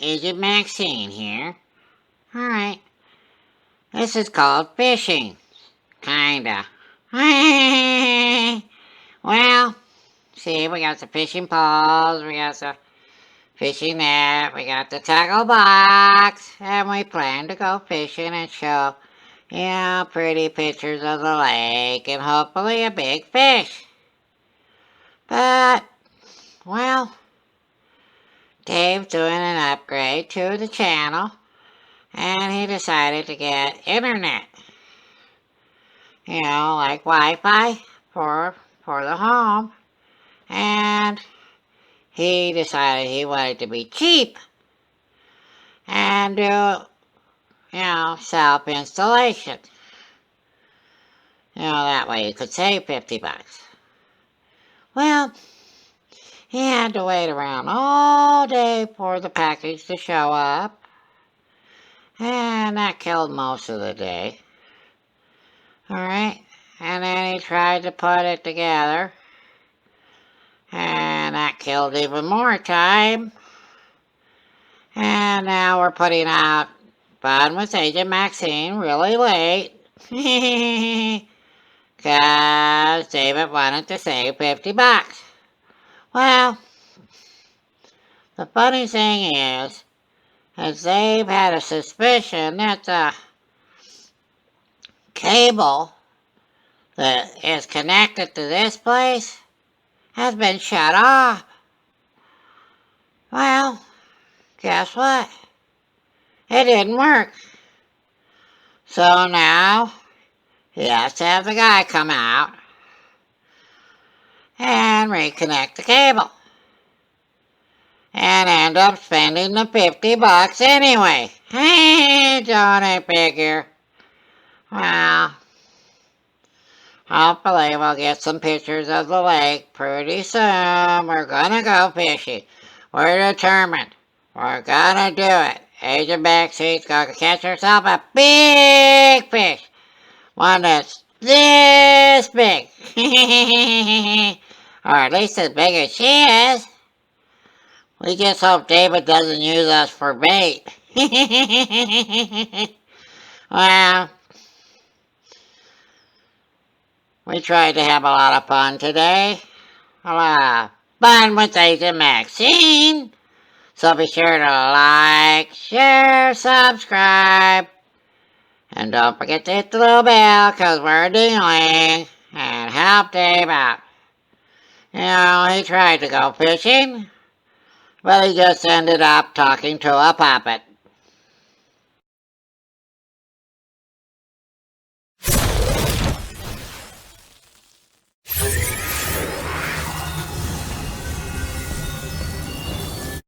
Agent Maxine here. Alright, this is called fishing. Kinda. Well, see, we got the fishing poles, we got the fishing net, we got the tackle box, and we plan to go fishing and show, pretty pictures of the lake and hopefully a big fish. But, well, Dave's doing an upgrade to the channel, and he decided to get internet. Like Wi-Fi for the home. And he decided he wanted to be cheap and do, self-installation. That way you could save $50. Well, he had to wait around all day for the package to show up. And that killed most of the day. Alright, and then he tried to put it together. And that killed even more time. And now we're putting out Fun with Agent Maxine really late. Because David wanted to save $50. Well, the funny thing is Dave had a suspicion that the cable that is connected to this place has been shut off. Well, guess what? It didn't work. So now he has to have the guy come out and reconnect the cable. And end up spending the $50 anyway. Hey, don't I figure? Well, hopefully we'll get some pictures of the lake pretty soon. We're gonna go fishing. We're determined. We're gonna do it. Agent Maxine's gonna catch herself a big fish. One that's this big. Or at least as big as she is. We just hope David doesn't use us for bait. Well, we tried to have a lot of fun today. A lot of fun with Agent Maxine. So be sure to like, share, subscribe. And don't forget to hit the little bell because we're dingling. And help Dave out. He tried to go fishing. But he just ended up talking to a puppet.